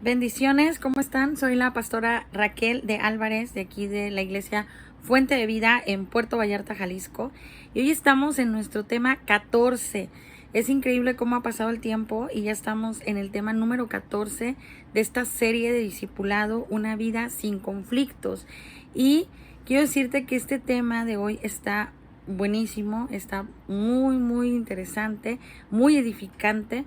Bendiciones, ¿cómo están? Soy la pastora Raquel de Álvarez, de aquí de la iglesia Fuente de Vida en Puerto Vallarta, Jalisco. Y hoy estamos en nuestro tema 14. Es increíble cómo ha pasado el tiempo y ya estamos en el tema número 14 de esta serie de discipulado, una vida sin conflictos. Y quiero decirte que este tema de hoy está buenísimo, está muy interesante, muy edificante.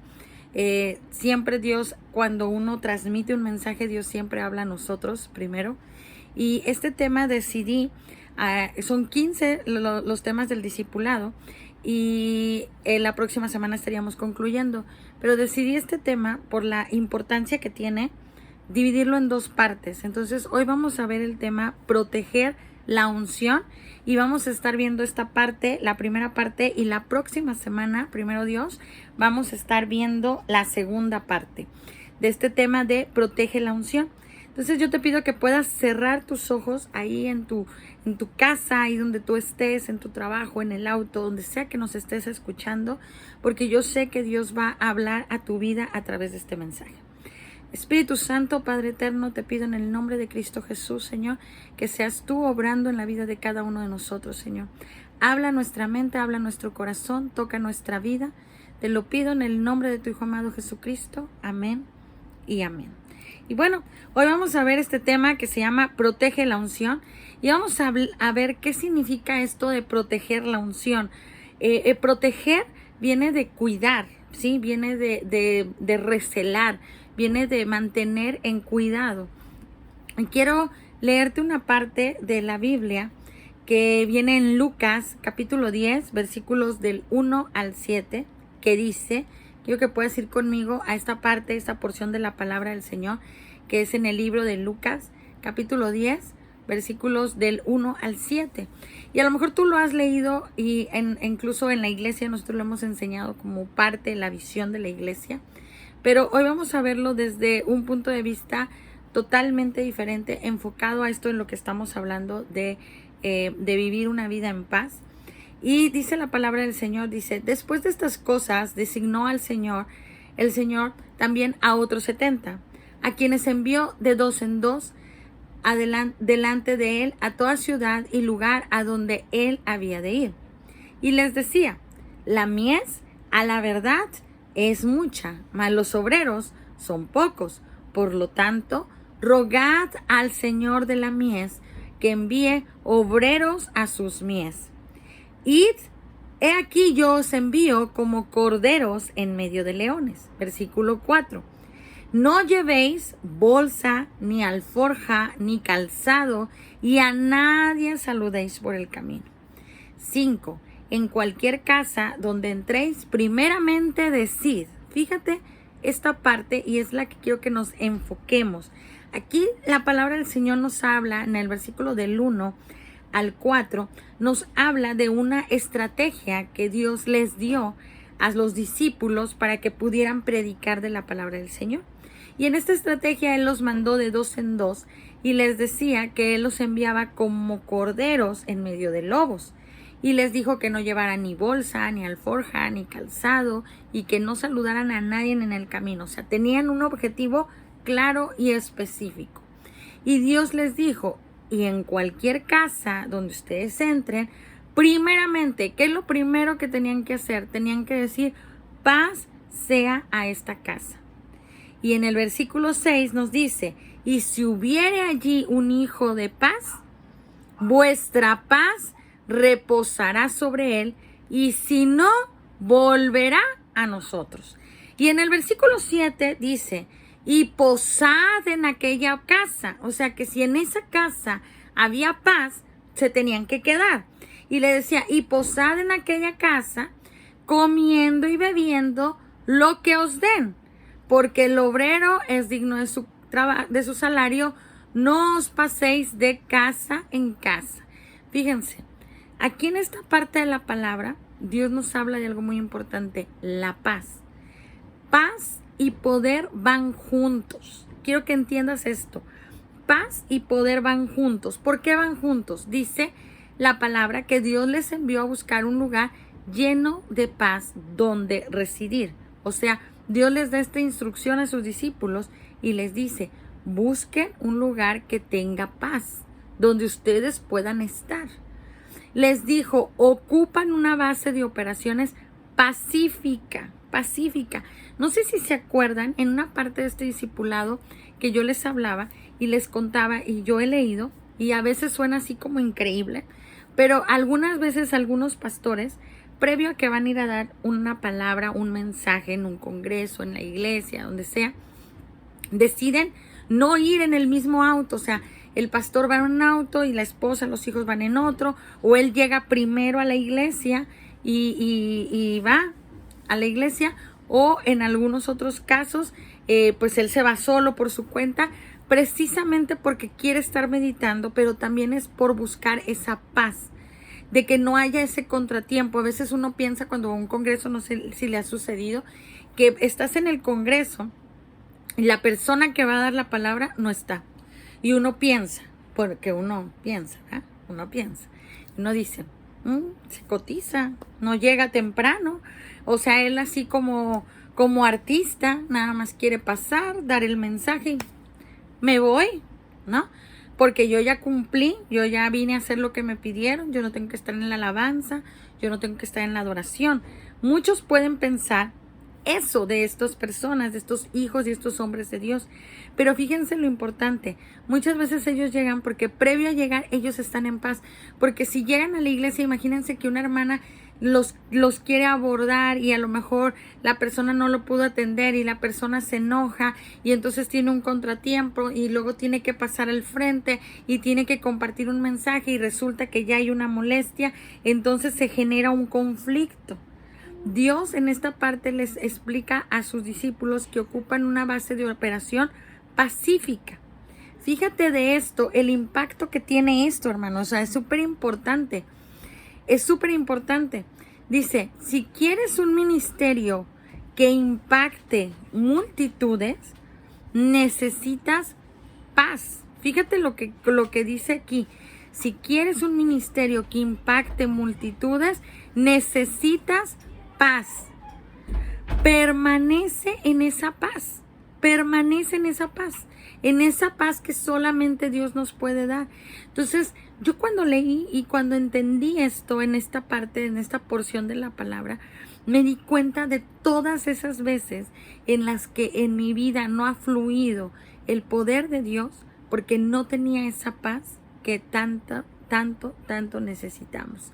Siempre Dios, cuando uno transmite un mensaje, Dios siempre habla a nosotros primero. Y este tema decidí, son 15 los temas del discipulado y la próxima semana estaríamos concluyendo. Pero decidí este tema por la importancia que tiene dividirlo en dos partes. Entonces hoy vamos a ver el tema proteger la unción y vamos a estar viendo esta parte, la primera parte, y la próxima semana, primero Dios, vamos a estar viendo la segunda parte de este tema de protege la unción. Entonces yo te pido que puedas cerrar tus ojos ahí en tu casa, ahí donde tú estés, en tu trabajo, en el auto, donde sea que nos estés escuchando, porque yo sé que Dios va a hablar a tu vida a través de este mensaje. Espíritu Santo, Padre Eterno, te pido en el nombre de Cristo Jesús, Señor, que seas tú obrando en la vida de cada uno de nosotros, Señor. Habla nuestra mente, habla nuestro corazón, toca nuestra vida. Te lo pido en el nombre de tu Hijo amado Jesucristo. Amén y amén. Y bueno, hoy vamos a ver este tema que se llama Protege la unción. Y vamos a ver qué significa esto de proteger la unción. Proteger viene de cuidar, ¿sí? Viene de recelar, viene de mantener en cuidado. Y quiero leerte una parte de la Biblia que viene en Lucas capítulo 10, versículos del 1 al 7, que dice, quiero que puedas ir conmigo a esta parte, esta porción de la palabra del Señor, que es en el libro de Lucas capítulo 10, versículos del 1 al 7. Y a lo mejor tú lo has leído y incluso en la iglesia nosotros lo hemos enseñado como parte de la visión de la iglesia. Pero hoy vamos a verlo desde un punto de vista totalmente diferente, enfocado a esto en lo que estamos hablando de vivir una vida en paz. Y dice la palabra del Señor, dice, después de estas cosas designó al Señor, el Señor también a otros 70, a quienes envió de dos en dos delante de él a toda ciudad y lugar a donde él había de ir. Y les decía, la mies a la verdad es mucha, mas los obreros son pocos. Por lo tanto, rogad al Señor de la mies que envíe obreros a sus mies. Id, he aquí yo os envío como corderos en medio de leones. Versículo 4. No llevéis bolsa, ni alforja, ni calzado, y a nadie saludéis por el camino. 5. En cualquier casa donde entréis, primeramente decid. Fíjate esta parte y es la que quiero que nos enfoquemos. Aquí la palabra del Señor nos habla, en el versículo del 1 al 4, nos habla de una estrategia que Dios les dio a los discípulos para que pudieran predicar de la palabra del Señor. Y en esta estrategia Él los mandó de dos en dos y les decía que Él los enviaba como corderos en medio de lobos. Y les dijo que no llevaran ni bolsa, ni alforja, ni calzado y que no saludaran a nadie en el camino. O sea, tenían un objetivo claro y específico. Y Dios les dijo, y en cualquier casa donde ustedes entren, primeramente, ¿qué es lo primero que tenían que hacer? Tenían que decir, paz sea a esta casa. Y en el versículo 6 nos dice, y si hubiere allí un hijo de paz, vuestra paz reposará sobre él, y si no, volverá a nosotros. Y en el versículo 7 dice, y posad en aquella casa. O sea que si en esa casa había paz, se tenían que quedar. Y le decía, y posad en aquella casa, comiendo y bebiendo lo que os den, porque el obrero es digno de su salario. No os paséis de casa en casa. Fíjense, aquí en esta parte de la palabra, Dios nos habla de algo muy importante, la paz. Paz y poder van juntos. Quiero que entiendas esto. Paz y poder van juntos. ¿Por qué van juntos? Dice la palabra que Dios les envió a buscar un lugar lleno de paz donde residir. O sea, Dios les da esta instrucción a sus discípulos y les dice, busquen un lugar que tenga paz, donde ustedes puedan estar. Les dijo, ocupan una base de operaciones pacífica. No sé si se acuerdan, en una parte de este discipulado que yo les hablaba y les contaba, y yo he leído, y a veces suena así como increíble, pero algunas veces algunos pastores, previo a que van a ir a dar una palabra, un mensaje en un congreso, en la iglesia, donde sea, deciden no ir en el mismo auto. O sea, el pastor va en un auto y la esposa, los hijos van en otro, o él llega primero a la iglesia y va a la iglesia, o en algunos otros casos, pues él se va solo por su cuenta, precisamente porque quiere estar meditando, pero también es por buscar esa paz, de que no haya ese contratiempo. A veces uno piensa cuando va a un congreso, no sé si le ha sucedido, que estás en el congreso y la persona que va a dar la palabra no está. Y uno piensa, porque uno piensa, ¿eh? Uno dice, se cotiza, no llega temprano. O sea, él así como artista, nada más quiere pasar, dar el mensaje y me voy, ¿no? Porque yo ya cumplí, yo ya vine a hacer lo que me pidieron, yo no tengo que estar en la alabanza, yo no tengo que estar en la adoración. Muchos pueden pensar eso de estas personas, de estos hijos y estos hombres de Dios. Pero fíjense lo importante, muchas veces ellos llegan porque previo a llegar ellos están en paz. Porque si llegan a la iglesia, imagínense que una hermana los quiere abordar y a lo mejor la persona no lo pudo atender y la persona se enoja y entonces tiene un contratiempo y luego tiene que pasar al frente y tiene que compartir un mensaje y resulta que ya hay una molestia, entonces se genera un conflicto. Dios en esta parte les explica a sus discípulos que ocupan una base de operación pacífica. Fíjate de esto, el impacto que tiene esto, hermanos. O sea, es súper importante. Es súper importante. Dice, si quieres un ministerio que impacte multitudes, necesitas paz. Fíjate lo que dice aquí. Si quieres un ministerio que impacte multitudes, necesitas paz. Permanece en esa paz. Permanece en esa paz que solamente Dios nos puede dar. Entonces, yo cuando leí y cuando entendí esto en esta parte, en esta porción de la palabra, me di cuenta de todas esas veces en las que en mi vida no ha fluido el poder de Dios porque no tenía esa paz que tanto necesitamos.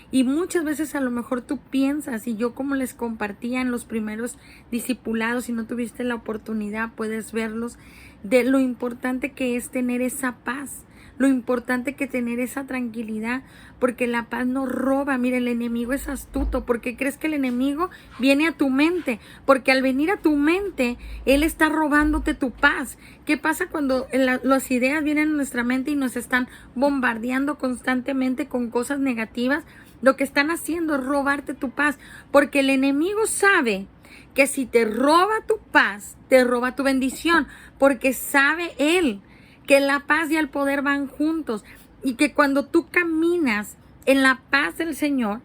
Y muchas veces a lo mejor tú piensas, y yo como les compartía en los primeros discipulados, si no tuviste la oportunidad, puedes verlos, de lo importante que es tener esa paz, lo importante que tener esa tranquilidad, porque la paz no roba. Mira, el enemigo es astuto. ¿Porque crees que el enemigo viene a tu mente? Porque al venir a tu mente, él está robándote tu paz. ¿Qué pasa cuando las ideas vienen a nuestra mente y nos están bombardeando constantemente con cosas negativas? Lo que están haciendo es robarte tu paz, porque el enemigo sabe que si te roba tu paz, te roba tu bendición, porque sabe él que la paz y el poder van juntos y que cuando tú caminas en la paz del Señor,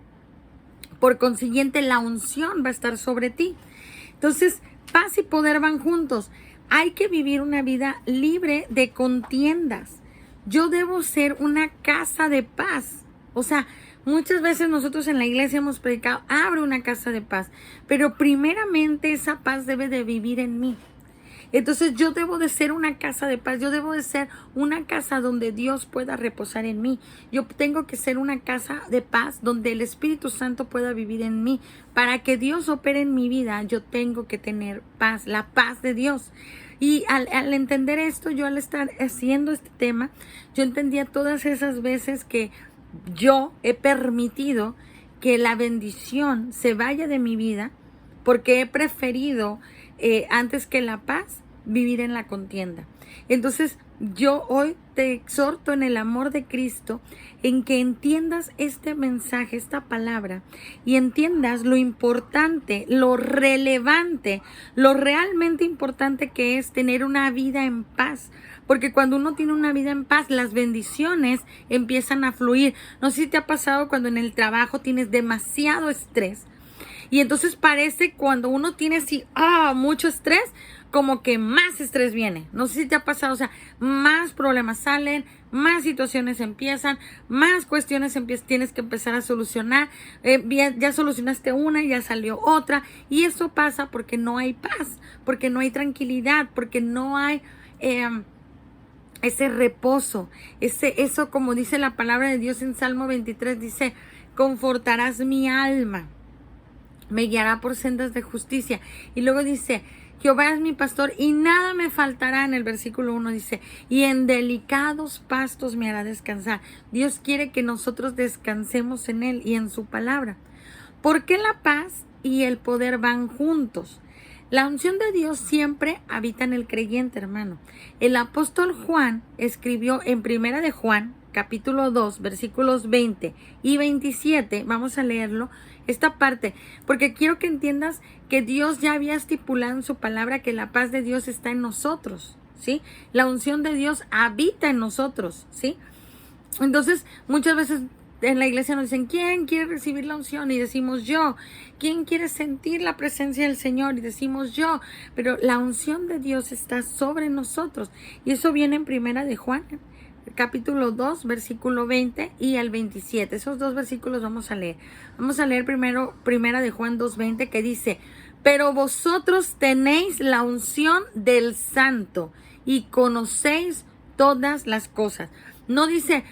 por consiguiente la unción va a estar sobre ti. Entonces, paz y poder van juntos. Hay que vivir una vida libre de contiendas. Yo debo ser una casa de paz. O sea, muchas veces nosotros en la iglesia hemos predicado, abre una casa de paz, pero primeramente esa paz debe de vivir en mí. Entonces yo debo de ser una casa de paz, yo debo de ser una casa donde Dios pueda reposar en mí. Yo tengo que ser una casa de paz donde el Espíritu Santo pueda vivir en mí. Para que Dios opere en mi vida, yo tengo que tener paz, la paz de Dios. Y al entender esto, yo al estar haciendo este tema, yo entendía todas esas veces que yo he permitido que la bendición se vaya de mi vida porque he preferido antes que la paz vivir en la contienda. Entonces yo hoy te exhorto en el amor de Cristo en que entiendas este mensaje, esta palabra, y entiendas lo importante, lo relevante, lo realmente importante que es tener una vida en paz. Porque cuando uno tiene una vida en paz, las bendiciones empiezan a fluir. No sé si te ha pasado cuando en el trabajo tienes demasiado estrés Y entonces parece cuando uno tiene así, mucho estrés, como que más estrés viene. No sé si te ha pasado, o sea, más problemas salen, más situaciones empiezan, más cuestiones tienes que empezar a solucionar. Ya solucionaste una, ya salió otra. Y eso pasa porque no hay paz, porque no hay tranquilidad, porque no hay ese reposo, eso como dice la palabra de Dios en Salmo 23, dice, confortarás mi alma, me guiará por sendas de justicia. Y luego dice, Jehová es mi pastor y nada me faltará. En el versículo 1 dice, y en delicados pastos me hará descansar. Dios quiere que nosotros descansemos en Él y en su palabra. ¿Por qué la paz y el poder van juntos? La unción de Dios siempre habita en el creyente, hermano. El apóstol Juan escribió en Primera de Juan, capítulo 2, versículos 20 y 27, vamos a leerlo, esta parte, porque quiero que entiendas que Dios ya había estipulado en su palabra que la paz de Dios está en nosotros, ¿sí? La unción de Dios habita en nosotros, ¿sí? Entonces, muchas veces en la iglesia nos dicen, ¿quién quiere recibir la unción? Y decimos yo. ¿Quién quiere sentir la presencia del Señor? Y decimos yo. Pero la unción de Dios está sobre nosotros. Y eso viene en Primera de Juan, capítulo 2, versículo 20 y el 27. Esos dos versículos vamos a leer. Vamos a leer primero Primera de Juan 2:20, que dice, pero vosotros tenéis la unción del Santo y conocéis todas las cosas. No dice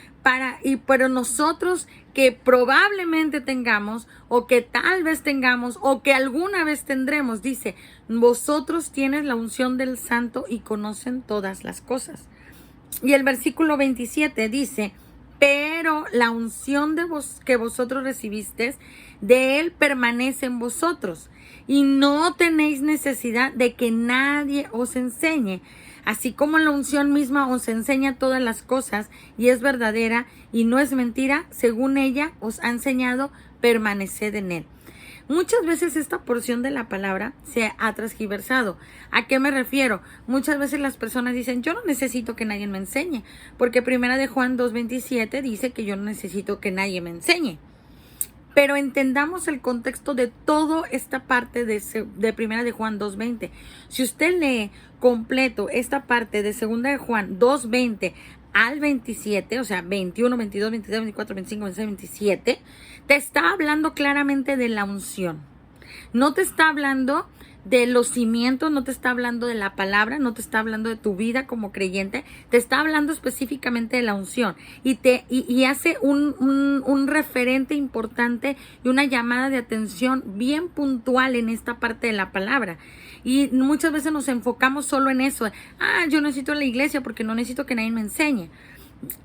pero nosotros que probablemente tengamos, o que tal vez tengamos, o que alguna vez tendremos, dice, vosotros tienes la unción del Santo y conocen todas las cosas. Y el versículo 27 dice, pero la unción que vosotros recibisteis, de Él permanece en vosotros, y no tenéis necesidad de que nadie os enseñe. Así como la unción misma os enseña todas las cosas y es verdadera y no es mentira, según ella os ha enseñado, permaneced en Él. Muchas veces esta porción de la palabra se ha transgiversado. ¿A qué me refiero? Muchas veces las personas dicen, yo no necesito que nadie me enseñe, porque Primera de Juan 2:27 dice que yo no necesito que nadie me enseñe. Pero entendamos el contexto de toda esta parte de Primera de Juan 2:20. Si usted lee completo esta parte de Segunda de Juan 2:20 al 27, o sea, 21, 22, 23, 24, 25, 26, 27, te está hablando claramente de la unción. No te está hablando de los cimientos, no te está hablando de la palabra, no te está hablando de tu vida como creyente, te está hablando específicamente de la unción y hace un referente importante y una llamada de atención bien puntual en esta parte de la palabra. Y muchas veces nos enfocamos solo en eso, yo necesito la iglesia porque no necesito que nadie me enseñe.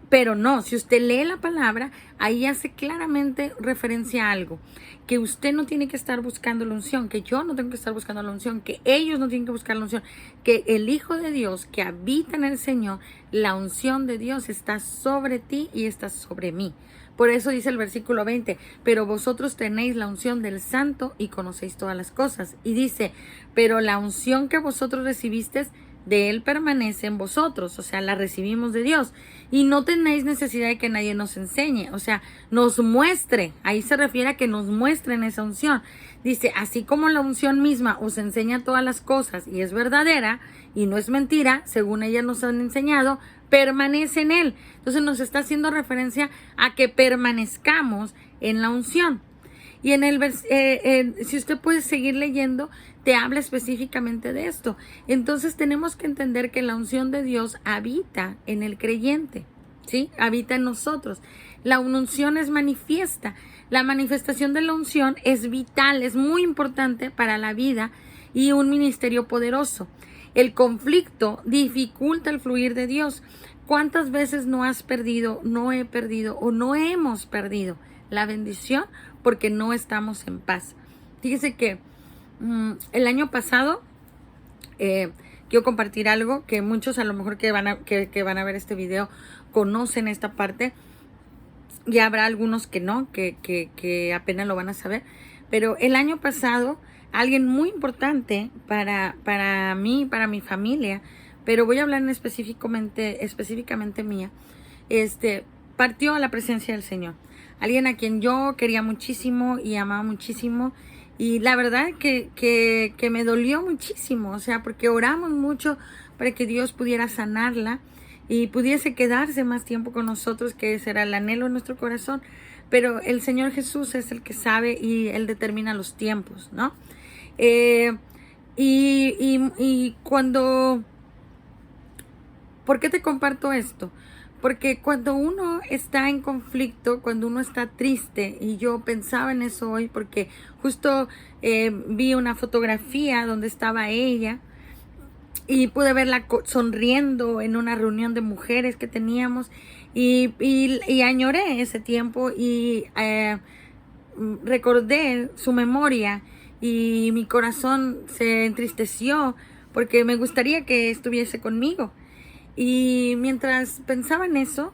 Pero no, si usted lee la palabra, ahí hace claramente referencia a algo, que usted no tiene que estar buscando la unción, que yo no tengo que estar buscando la unción, que ellos no tienen que buscar la unción, que el Hijo de Dios que habita en el Señor, la unción de Dios está sobre ti y está sobre mí. Por eso dice el versículo 20, pero vosotros tenéis la unción del Santo y conocéis todas las cosas. Y dice, pero la unción que vosotros recibisteis, de Él permanece en vosotros, o sea, la recibimos de Dios y no tenéis necesidad de que nadie nos enseñe, o sea, nos muestre, ahí se refiere a que nos muestren esa unción. Dice, así como la unción misma os enseña todas las cosas y es verdadera y no es mentira, según ellas nos han enseñado, permanece en Él. Entonces nos está haciendo referencia a que permanezcamos en la unción. Y en si usted puede seguir leyendo, te habla específicamente de esto. Entonces tenemos que entender que la unción de Dios habita en el creyente, ¿sí? Habita en nosotros. La unción es manifiesta. La manifestación de la unción es vital, es muy importante para la vida y un ministerio poderoso. El conflicto dificulta el fluir de Dios. ¿Cuántas veces no has perdido, no he perdido o no hemos perdido la bendición porque no estamos en paz? Fíjese que el año pasado quiero compartir algo que muchos a lo mejor que van a ver este video conocen esta parte, y habrá algunos que no, que apenas lo van a saber. Pero el año pasado alguien muy importante para mí, para mi familia, pero voy a hablar específicamente mía, partió a la presencia del Señor. Alguien a quien yo quería muchísimo y amaba muchísimo, Y la verdad que me dolió muchísimo, o sea, porque oramos mucho para que Dios pudiera sanarla y pudiese quedarse más tiempo con nosotros, que ese era el anhelo de nuestro corazón. Pero el Señor Jesús es el que sabe y Él determina los tiempos, ¿no? Y cuando... ¿Por qué te comparto esto? Porque cuando uno está en conflicto, cuando uno está triste, y yo pensaba en eso hoy porque justo vi una fotografía donde estaba ella y pude verla sonriendo en una reunión de mujeres que teníamos y añoré ese tiempo y recordé su memoria y mi corazón se entristeció porque me gustaría que estuviese conmigo. Y mientras pensaba en eso,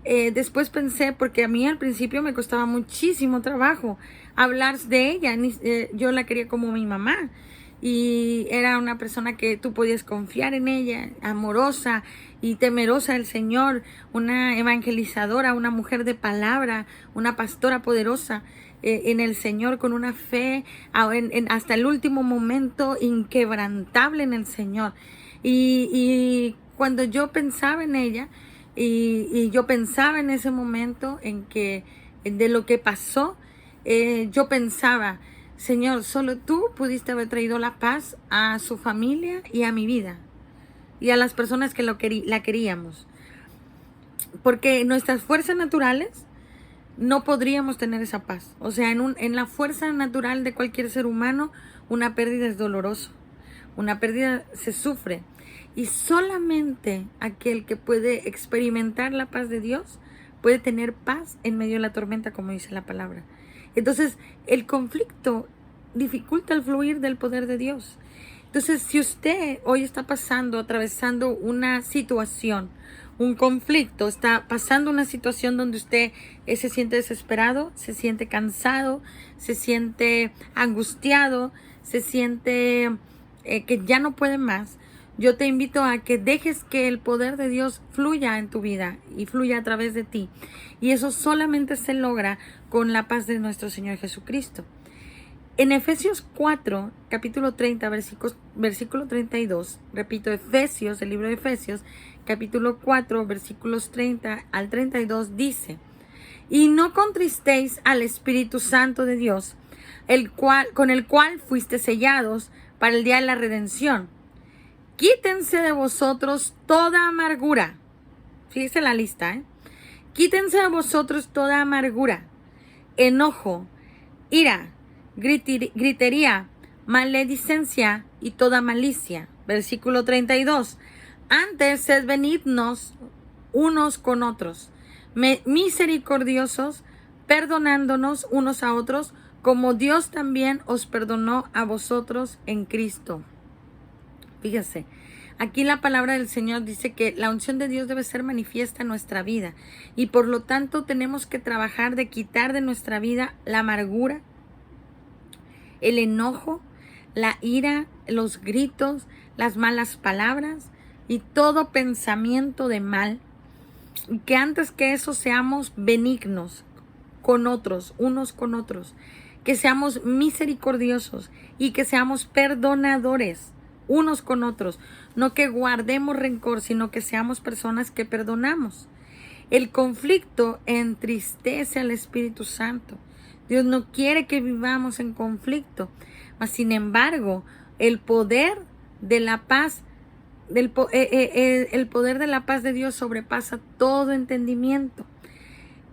después pensé, porque a mí al principio me costaba muchísimo trabajo hablar de ella. Yo la quería como mi mamá. Y era una persona que tú podías confiar en ella, amorosa y temerosa del Señor, una evangelizadora, una mujer de palabra, una pastora poderosa en el Señor, con una fe hasta el último momento inquebrantable en el Señor. Y cuando yo pensaba en ella y yo pensaba en ese momento en que de lo que pasó, yo pensaba, Señor, solo tú pudiste haber traído la paz a su familia y a mi vida y a las personas que la queríamos. Porque nuestras fuerzas naturales no podríamos tener esa paz. O sea, en la fuerza natural de cualquier ser humano, una pérdida es doloroso. Una pérdida se sufre. Y solamente aquel que puede experimentar la paz de Dios puede tener paz en medio de la tormenta, como dice la palabra. Entonces, el conflicto dificulta el fluir del poder de Dios. Entonces, si usted hoy está atravesando una situación, un conflicto, está pasando una situación donde usted se siente desesperado, se siente cansado, se siente angustiado, se siente que ya no puede más, yo te invito a que dejes que el poder de Dios fluya en tu vida y fluya a través de ti. Y eso solamente se logra con la paz de nuestro Señor Jesucristo. En Efesios 4, capítulo 30, versículo 32, repito, Efesios, el libro de Efesios, capítulo 4, versículos 30 al 32, dice: y no contristéis al Espíritu Santo de Dios, con el cual fuiste sellados para el día de la redención. Quítense de vosotros toda amargura. Fíjese la lista, Quítense de vosotros toda amargura, enojo, ira, gritería, maledicencia y toda malicia. Versículo 32. Antes sed benignos unos con otros, misericordiosos, perdonándonos unos a otros, como Dios también os perdonó a vosotros en Cristo. Fíjese, aquí la palabra del Señor dice que la unción de Dios debe ser manifiesta en nuestra vida y por lo tanto tenemos que trabajar de quitar de nuestra vida la amargura, el enojo, la ira, los gritos, las malas palabras y todo pensamiento de mal. Y que antes que eso seamos benignos con otros, unos con otros, que seamos misericordiosos y que seamos perdonadores unos con otros, no que guardemos rencor, sino que seamos personas que perdonamos. El conflicto entristece al Espíritu Santo. Dios no quiere que vivamos en conflicto, mas sin embargo, el poder de la paz, el poder de la paz de Dios sobrepasa todo entendimiento.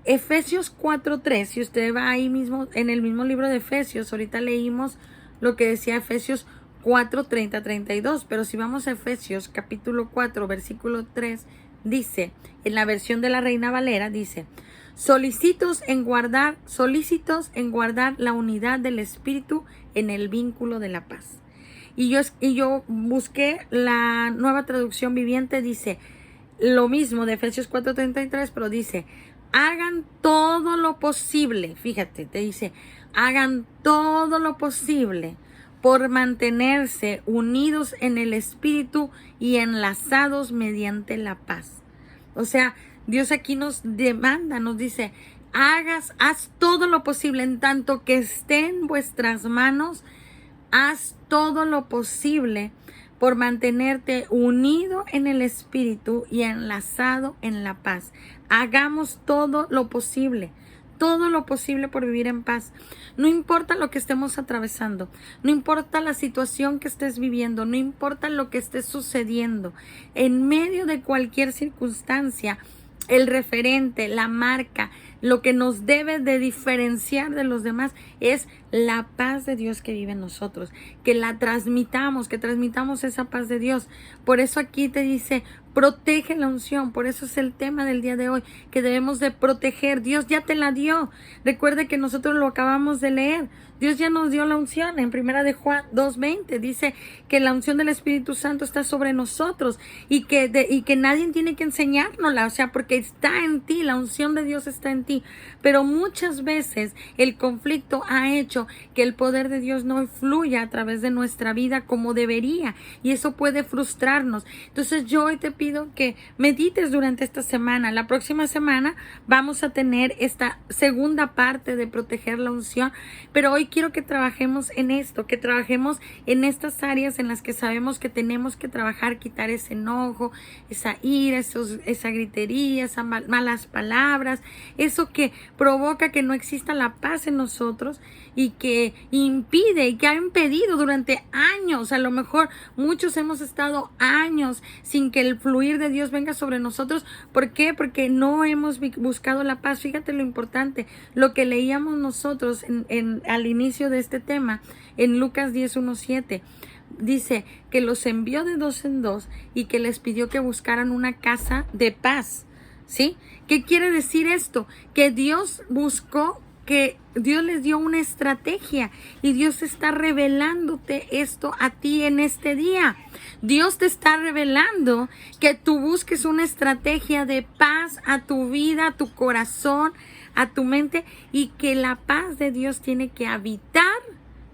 Efesios 4:3, si usted va ahí mismo, en el mismo libro de Efesios, ahorita leímos lo que decía Efesios 4:30-32, pero si vamos a Efesios capítulo 4, versículo 3, dice, en la versión de la Reina Valera, dice: solícitos en guardar la unidad del Espíritu en el vínculo de la paz. Y yo busqué la Nueva Traducción Viviente, dice lo mismo de Efesios 4:33, pero dice: hagan todo lo posible, fíjate, te dice, hagan todo lo posible por mantenerse unidos en el Espíritu y enlazados mediante la paz. O sea, Dios aquí nos demanda, nos dice, haz todo lo posible, en tanto que esté en vuestras manos, haz todo lo posible por mantenerte unido en el Espíritu y enlazado en la paz. Hagamos todo lo posible por vivir en paz. No importa lo que estemos atravesando, no importa la situación que estés viviendo, no importa lo que esté sucediendo, en medio de cualquier circunstancia, el referente, la marca, lo que nos debe de diferenciar de los demás es la paz de Dios que vive en nosotros, que la transmitamos, que transmitamos esa paz de Dios. Por eso aquí te dice, protege la unción. Por eso es el tema del día de hoy, que debemos de proteger. Dios ya te la dio. Recuerde que nosotros lo acabamos de leer. Dios ya nos dio la unción. En 1 de Juan 2:20 dice que la unción del Espíritu Santo está sobre nosotros y que nadie tiene que enseñárnosla, o sea, porque está en ti, la unción de Dios está en ti. Pero muchas veces el conflicto ha hecho que el poder de Dios no fluya a través de nuestra vida como debería, y eso puede frustrarnos. Entonces yo hoy te pido que medites durante esta semana. La próxima semana vamos a tener esta segunda parte de proteger la unción, pero hoy quiero que trabajemos en esto, que trabajemos en estas áreas en las que sabemos que tenemos que trabajar, quitar ese enojo, esa ira, esa gritería, esas malas palabras, eso que provoca que no exista la paz en nosotros y que impide y que ha impedido durante años. A lo mejor muchos hemos estado años sin que el fluir de Dios venga sobre nosotros. ¿Por qué? Porque no hemos buscado la paz. Fíjate lo importante, lo que leíamos nosotros al inicio de este tema, en Lucas 10:1-7. Dice que los envió de 2 en 2 y que les pidió que buscaran una casa de paz. ¿Sí? ¿Qué quiere decir esto? Que Dios buscó, que Dios les dio una estrategia y Dios está revelándote esto a ti en este día. Dios te está revelando que tú busques una estrategia de paz a tu vida, a tu corazón, a tu mente, y que la paz de Dios tiene que habitar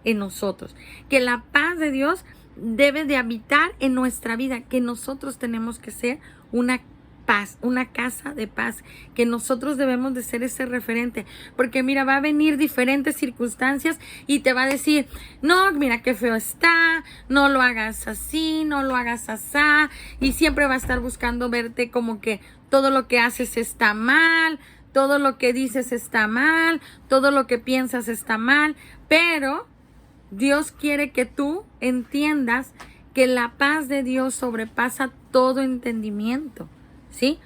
en nosotros, que la paz de Dios debe de habitar en nuestra vida, que nosotros tenemos que ser una paz, una casa de paz, que nosotros debemos de ser ese referente, porque mira, va a venir diferentes circunstancias y te va a decir, no, mira qué feo está, no lo hagas así, no lo hagas asá, y siempre va a estar buscando verte como que todo lo que haces está mal, todo lo que dices está mal, todo lo que piensas está mal, pero Dios quiere que tú entiendas que la paz de Dios sobrepasa todo entendimiento. ¿Sí?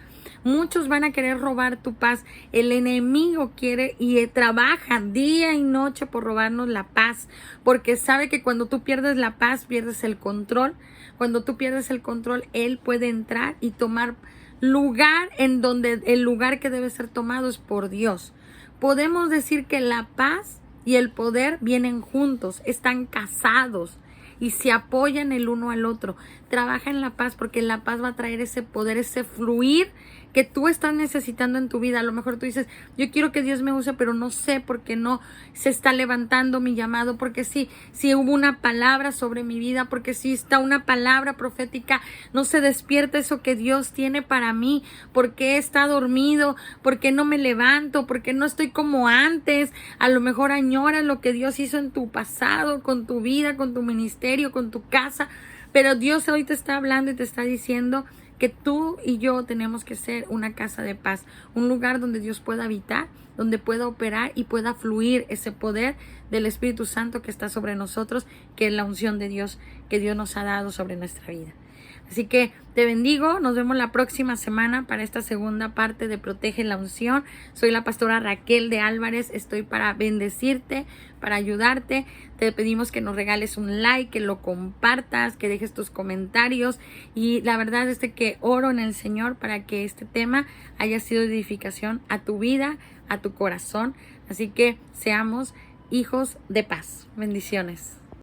Muchos van a querer robar tu paz. El enemigo quiere y trabaja día y noche por robarnos la paz, porque sabe que cuando tú pierdes la paz, pierdes el control. Cuando tú pierdes el control, él puede entrar y tomar lugar en donde el lugar que debe ser tomado es por Dios. Podemos decir que la paz y el poder vienen juntos, están casados y se apoyan el uno al otro. Trabaja en la paz, porque la paz va a traer ese poder, ese fluir que tú estás necesitando en tu vida. A lo mejor tú dices, yo quiero que Dios me use, pero no sé por qué no se está levantando mi llamado, porque sí hubo una palabra sobre mi vida, porque sí está una palabra profética, no se despierta eso que Dios tiene para mí, porque está dormido, porque no me levanto, porque no estoy como antes. A lo mejor añoras lo que Dios hizo en tu pasado, con tu vida, con tu ministerio, con tu casa, pero Dios hoy te está hablando y te está diciendo que tú y yo tenemos que ser una casa de paz, un lugar donde Dios pueda habitar, donde pueda operar y pueda fluir ese poder del Espíritu Santo que está sobre nosotros, que es la unción de Dios que Dios nos ha dado sobre nuestra vida. Así que te bendigo, nos vemos la próxima semana para esta segunda parte de Protege la Unción. Soy la pastora Raquel de Álvarez, estoy para bendecirte, para ayudarte. Te pedimos que nos regales un like, que lo compartas, que dejes tus comentarios, y la verdad es que oro en el Señor para que este tema haya sido edificación a tu vida, a tu corazón. Así que seamos hijos de paz. Bendiciones.